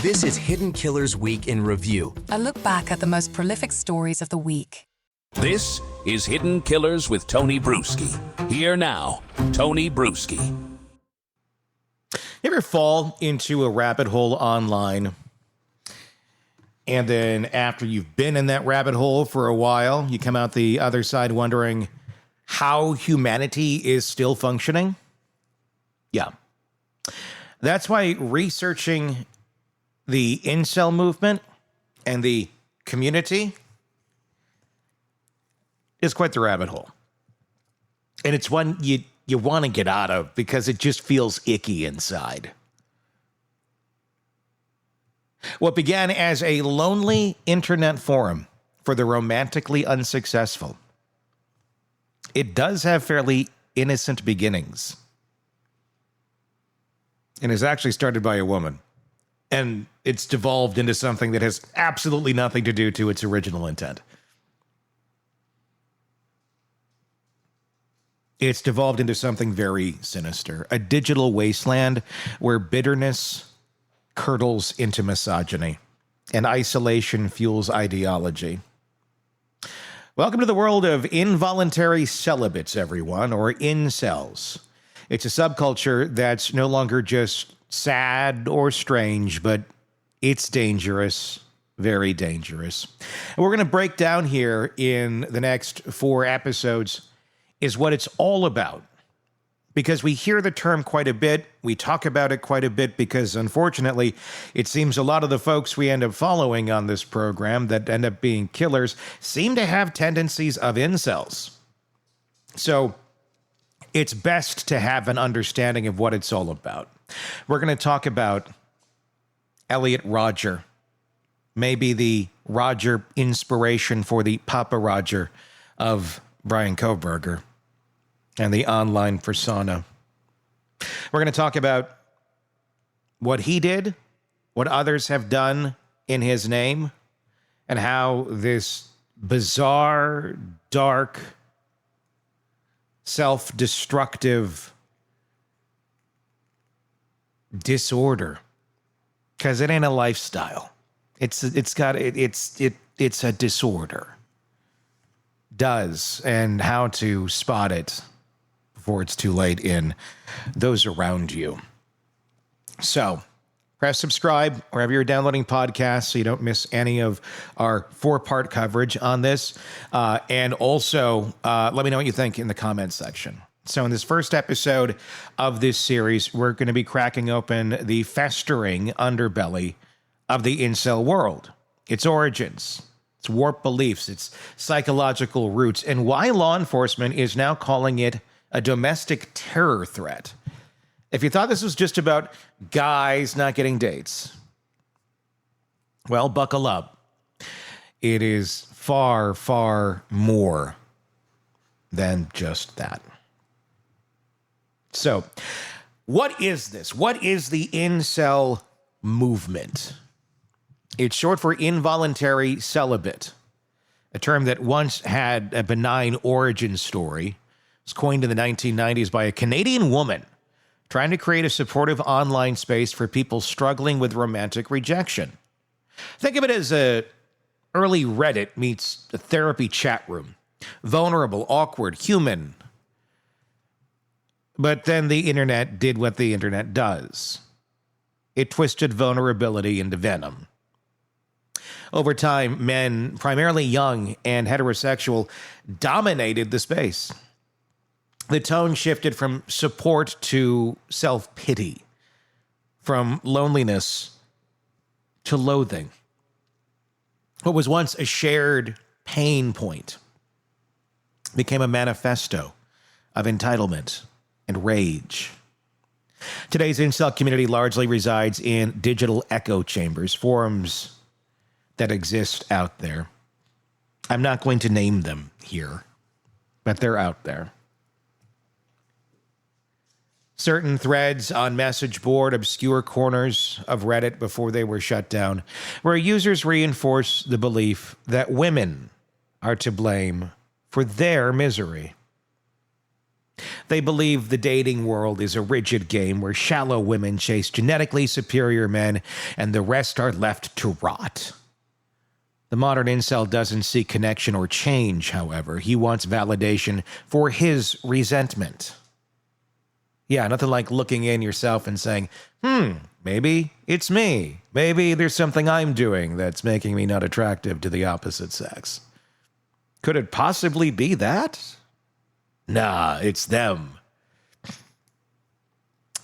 This is Hidden Killers Week in Review. A look back at the most prolific stories of the week. This is Hidden Killers with Tony Brueski. Here now, Tony Brueski. You ever fall into a rabbit hole online, and then after you've been in that rabbit hole for a while, you come out the other side wondering how humanity is still functioning? Yeah. That's why researching the Incel movement and the community is quite the rabbit hole. And it's one you want to get out of because it just feels icky inside. What began as a lonely internet forum for the romantically unsuccessful, it does have fairly innocent beginnings. And is actually started by a woman. And it's devolved into something that has absolutely nothing to do to its original intent. It's devolved into something very sinister. A digital wasteland where bitterness curdles into misogyny and isolation fuels ideology. Welcome to the world of involuntary celibates, everyone, or incels. It's a subculture that's no longer just sad or strange, but it's dangerous, very dangerous. And we're going to break down here in the next 4 episodes is what it's all about. Because we hear the term quite a bit, we talk about it quite a bit, because unfortunately, it seems a lot of the folks we end up following on this program that end up being killers seem to have tendencies of incels. So it's best to have an understanding of what it's all about. We're going to talk about Elliot Rodger, maybe the Roger inspiration for the Papa Roger of Brian Kohberger and the online persona. We're going to talk about what he did, what others have done in his name, and how this bizarre, dark, self-destructive disorder, because it ain't a lifestyle. It's a disorder. Does, and how to spot it before it's too late in those around you. So press subscribe wherever you're downloading podcasts so you don't miss any of our 4-part coverage on this. And also, let me know what you think in the comments section. So in this first episode of this series, we're going to be cracking open the festering underbelly of the incel world, its origins, its warped beliefs, its psychological roots, and why law enforcement is now calling it a domestic terror threat. If you thought this was just about guys not getting dates, well, buckle up. It is far, far more than just that. So, what is this? What is the incel movement? It's short for involuntary celibate, a term that once had a benign origin story. It was coined in the 1990s by a Canadian woman trying to create a supportive online space for people struggling with romantic rejection. Think of it as a early Reddit meets a therapy chat room. Vulnerable, awkward, human. But then the internet did what the internet does. It twisted vulnerability into venom. Over time, men, primarily young and heterosexual, dominated the space. The tone shifted from support to self-pity, from loneliness to loathing. What was once a shared pain point became a manifesto of entitlement and rage. Today's incel community largely resides in digital echo chambers, forums that exist out there. I'm not going to name them here, but they're out there. Certain threads on message board, obscure corners of Reddit before they were shut down, where users reinforce the belief that women are to blame for their misery. They believe the dating world is a rigid game where shallow women chase genetically superior men and the rest are left to rot. The modern incel doesn't seek connection or change, however. He wants validation for his resentment. Yeah, nothing like looking in yourself and saying, maybe it's me. Maybe there's something I'm doing that's making me not attractive to the opposite sex. Could it possibly be that? Nah, it's them.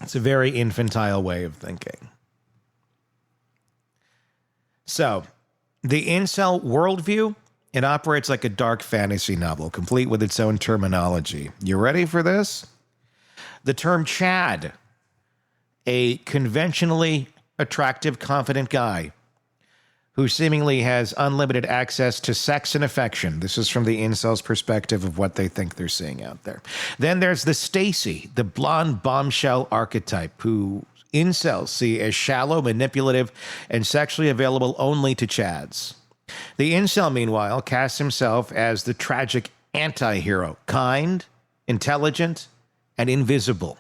It's a very infantile way of thinking. So, the incel worldview, it operates like a dark fantasy novel, complete with its own terminology. You ready for this? The term Chad, a conventionally attractive, confident guy who seemingly has unlimited access to sex and affection. This is from the incel's perspective of what they think they're seeing out there. Then there's the Stacy, the blonde bombshell archetype, who incels see as shallow, manipulative, and sexually available only to Chads. The incel, meanwhile, casts himself as the tragic anti-hero, kind, intelligent, and invisible.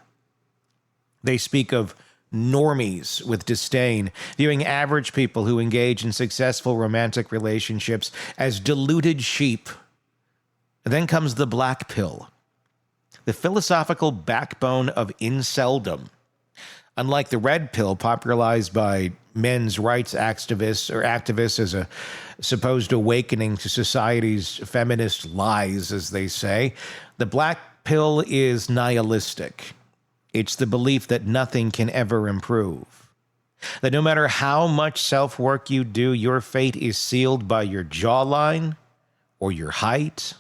They speak of normies with disdain, viewing average people who engage in successful romantic relationships as deluded sheep. And then comes the black pill, the philosophical backbone of inceldom. Unlike the red pill popularized by men's rights activists as a supposed awakening to society's feminist lies, as they say, the black pill is nihilistic. It's the belief that nothing can ever improve. That no matter how much self-work you do, your fate is sealed by your jawline or your height.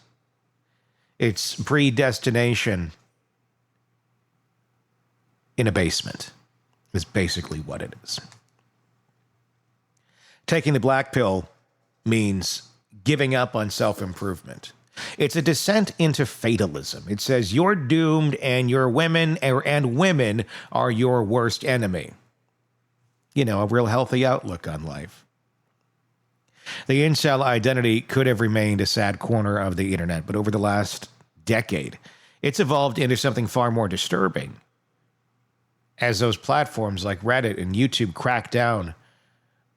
It's predestination in a basement is basically what it is. Taking the black pill means giving up on self-improvement. It's a descent into fatalism. It says you're doomed and your women and women are your worst enemy. You know, a real healthy outlook on life. The incel identity could have remained a sad corner of the internet, but over the last decade, it's evolved into something far more disturbing. As those platforms like Reddit and YouTube crack down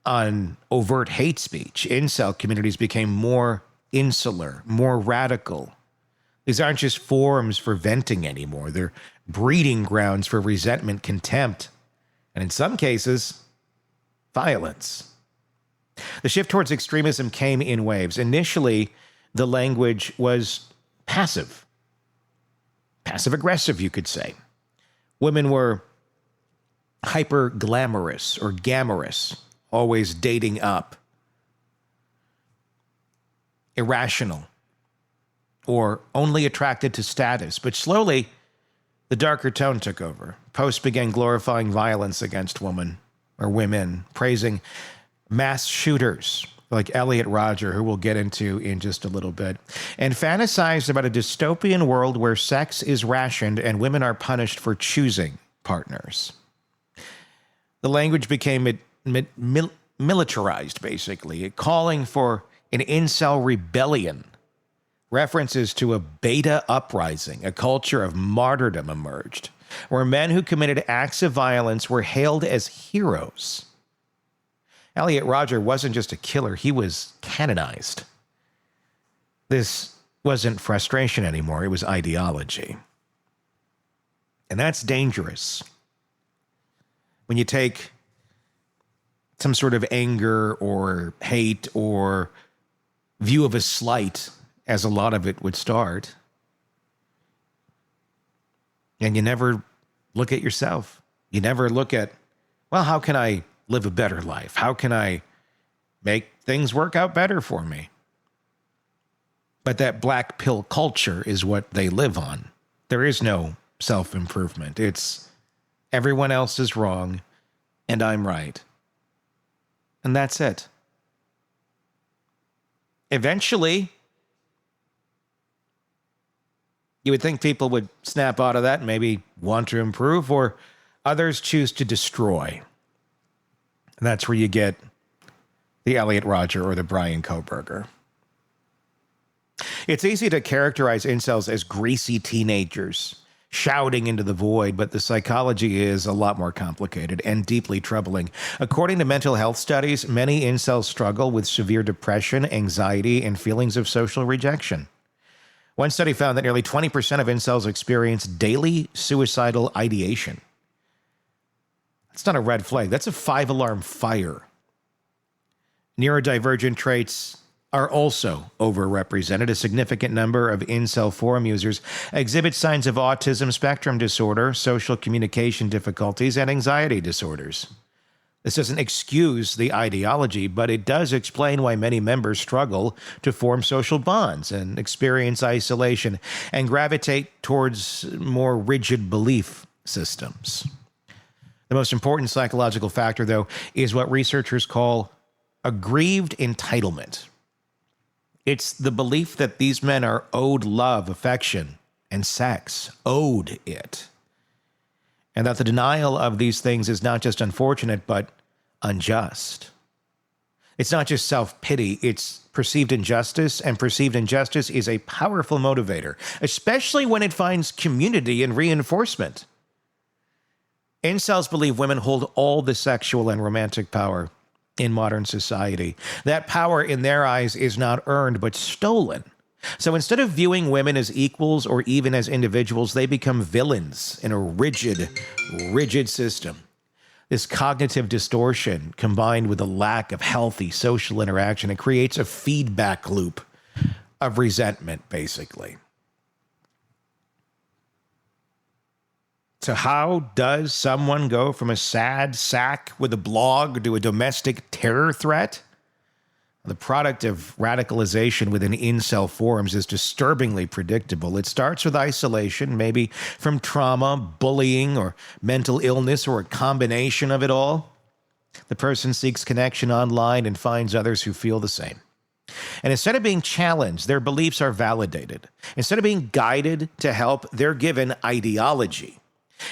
on overt hate speech, incel communities became more insular, more radical. These aren't just forums for venting anymore. They're breeding grounds for resentment, contempt, and in some cases, violence. The shift towards extremism came in waves. Initially, the language was passive-aggressive, you could say. Women were hyper-glamorous or gamorous, always dating up. Irrational, or only attracted to status. But slowly, the darker tone took over. Posts began glorifying violence against women, praising mass shooters like Elliot Rodger, who we'll get into in just a little bit, and fantasized about a dystopian world where sex is rationed and women are punished for choosing partners. The language became militarized, basically, calling for an incel rebellion. References to a beta uprising, a culture of martyrdom emerged, where men who committed acts of violence were hailed as heroes. Elliot Rodger wasn't just a killer, he was canonized. This wasn't frustration anymore, it was ideology. And that's dangerous. When you take some sort of anger or hate or view of a slight, as a lot of it would start, and you never look at yourself. You never look at, well, how can I live a better life? How can I make things work out better for me? But that black pill culture is what they live on. There is no self-improvement. It's everyone else is wrong and I'm right. And that's it. Eventually, you would think people would snap out of that and maybe want to improve, or others choose to destroy. And that's where you get the Elliot Rodger or the Brian Koberger. It's easy to characterize incels as greasy teenagers shouting into the void, but the psychology is a lot more complicated and deeply troubling. According to mental health studies, many incels struggle with severe depression, anxiety, and feelings of social rejection. One study found that nearly 20% of incels experience daily suicidal ideation. That's not a red flag. That's a 5-alarm fire. Neurodivergent traits are also overrepresented. A significant number of incel forum users exhibit signs of autism spectrum disorder, social communication difficulties, and anxiety disorders. This doesn't excuse the ideology, but it does explain why many members struggle to form social bonds and experience isolation and gravitate towards more rigid belief systems. The most important psychological factor, though, is what researchers call aggrieved entitlement. It's the belief that these men are owed love, affection, and sex, owed it. And that the denial of these things is not just unfortunate, but unjust. It's not just self-pity, it's perceived injustice, and perceived injustice is a powerful motivator, especially when it finds community and reinforcement. Incels believe women hold all the sexual and romantic power in modern society. That power in their eyes is not earned, but stolen. So instead of viewing women as equals or even as individuals, they become villains in a rigid system. This cognitive distortion, combined with a lack of healthy social interaction, it creates a feedback loop of resentment, basically. So how does someone go from a sad sack with a blog to a domestic terror threat? The product of radicalization within incel forums is disturbingly predictable. It starts with isolation, maybe from trauma, bullying, or mental illness, or a combination of it all. The person seeks connection online and finds others who feel the same. And instead of being challenged, their beliefs are validated. Instead of being guided to help, they're given ideology.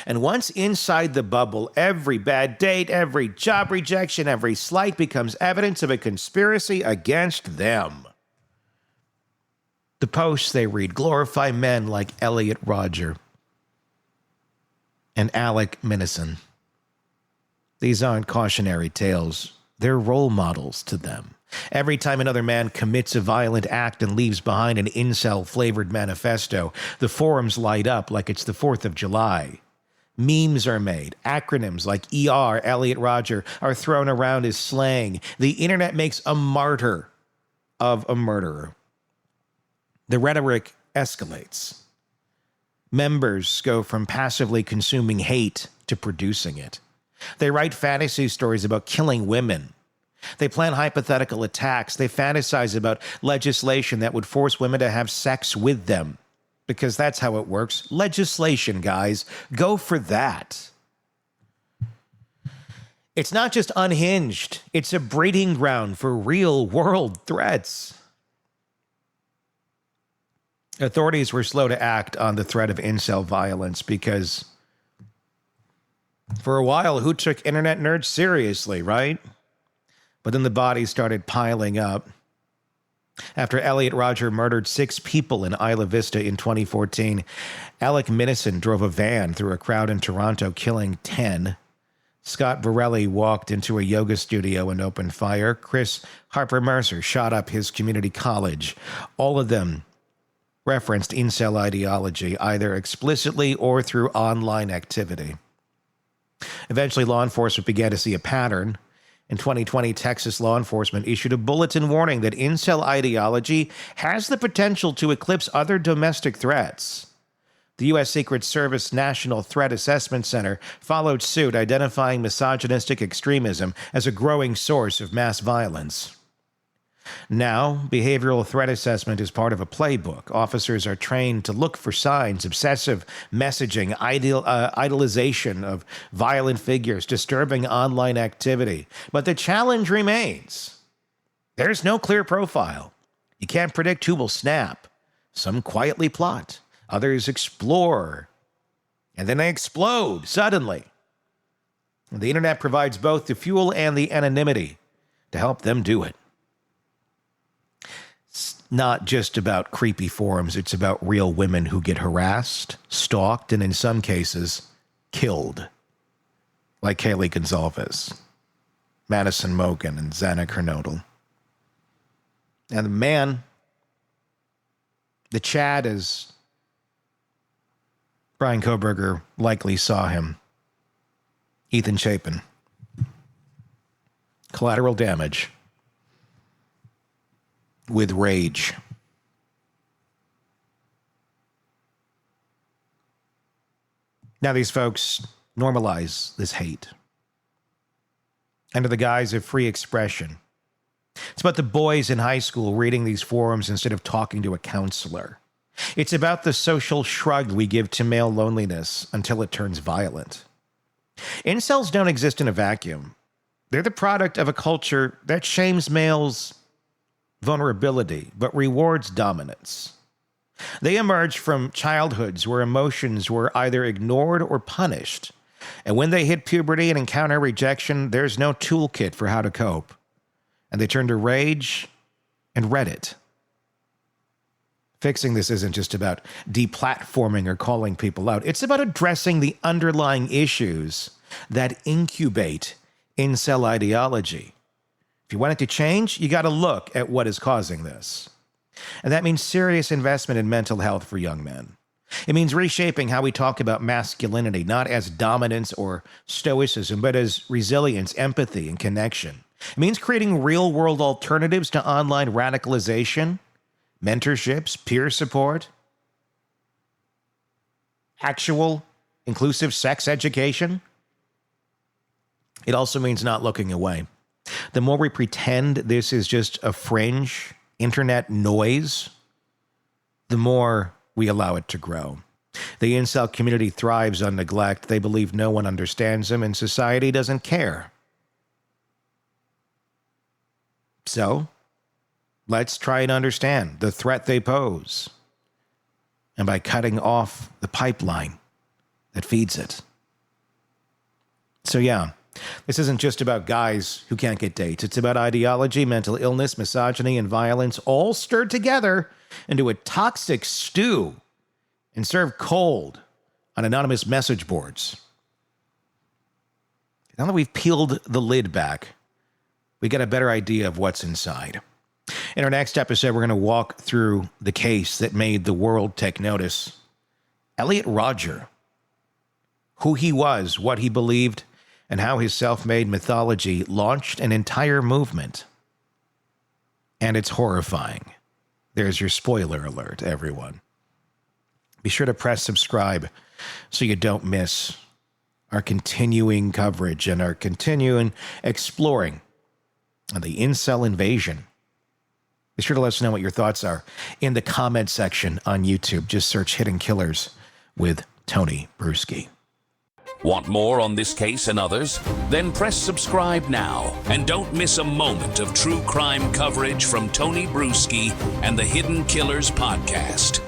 And once inside the bubble, every bad date, every job rejection, every slight becomes evidence of a conspiracy against them. The posts they read glorify men like Elliot Rodger and Alec Minison. These aren't cautionary tales. They're role models to them. Every time another man commits a violent act and leaves behind an incel-flavored manifesto, the forums light up like it's the 4th of July. Memes are made. Acronyms like ER, Elliot Rodger, are thrown around as slang. The internet makes a martyr of a murderer. The rhetoric escalates. Members go from passively consuming hate to producing it. They write fantasy stories about killing women. They plan hypothetical attacks. They fantasize about legislation that would force women to have sex with them. Because that's how it works. Legislation, guys. Go for that. It's not just unhinged. It's a breeding ground for real-world threats. Authorities were slow to act on the threat of incel violence because for a while, who took internet nerds seriously, right? But then the bodies started piling up. After Elliot Rodger murdered 6 people in Isla Vista in 2014, Alec Minison drove a van through a crowd in Toronto, killing 10. Scott Borelli walked into a yoga studio and opened fire. Chris Harper Mercer shot up his community college. All of them referenced incel ideology, either explicitly or through online activity. Eventually, law enforcement began to see a pattern. In 2020, Texas law enforcement issued a bulletin warning that incel ideology has the potential to eclipse other domestic threats. The U.S. Secret Service National Threat Assessment Center followed suit, identifying misogynistic extremism as a growing source of mass violence. Now, behavioral threat assessment is part of a playbook. Officers are trained to look for signs, obsessive messaging, idolization of violent figures, disturbing online activity. But the challenge remains. There's no clear profile. You can't predict who will snap. Some quietly plot. Others explore. And then they explode suddenly. The internet provides both the fuel and the anonymity to help them do it. not just about creepy forums. It's about real women who get harassed, stalked, and in some cases, killed. Like Kaylee Gonzalez, Madison Mogan, and Xana Kernodle. And the man, the Chad, as Brian Koberger likely saw him, Ethan Chapin. Collateral damage with rage. Now these folks normalize this hate under the guise of free expression. It's about the boys in high school reading these forums instead of talking to a counselor. It's about the social shrug we give to male loneliness until it turns violent. Incels don't exist in a vacuum. They're the product of a culture that shames males' vulnerability but rewards dominance. They emerge from childhoods where emotions were either ignored or punished. And when they hit puberty and encounter rejection, there's no toolkit for how to cope. And they turn to rage and Reddit. Fixing this isn't just about deplatforming or calling people out. It's about addressing the underlying issues that incubate incel ideology. If you want it to change, you got to look at what is causing this. And that means serious investment in mental health for young men. It means reshaping how we talk about masculinity, not as dominance or stoicism, but as resilience, empathy, and connection. It means creating real-world alternatives to online radicalization, mentorships, peer support, actual inclusive sex education. It also means not looking away. The more we pretend this is just a fringe internet noise, the more we allow it to grow. The incel community thrives on neglect. They believe no one understands them and society doesn't care. So, let's try and understand the threat they pose. And by cutting off the pipeline that feeds it. So yeah, this isn't just about guys who can't get dates. It's about ideology, mental illness, misogyny, and violence all stirred together into a toxic stew and served cold on anonymous message boards. Now that we've peeled the lid back, we get a better idea of what's inside. In our next episode, we're going to walk through the case that made the world take notice. Elliot Rodger, who he was, what he believed, and how his self-made mythology launched an entire movement. And it's horrifying. There's your spoiler alert, everyone. Be sure to press subscribe so you don't miss our continuing coverage and our continuing exploring of the incel invasion. Be sure to let us know what your thoughts are in the comment section on YouTube. Just search Hidden Killers with Tony Brueski. Want more on this case and others? Then press subscribe now and don't miss a moment of true crime coverage from Tony Brueski and the Hidden Killers podcast.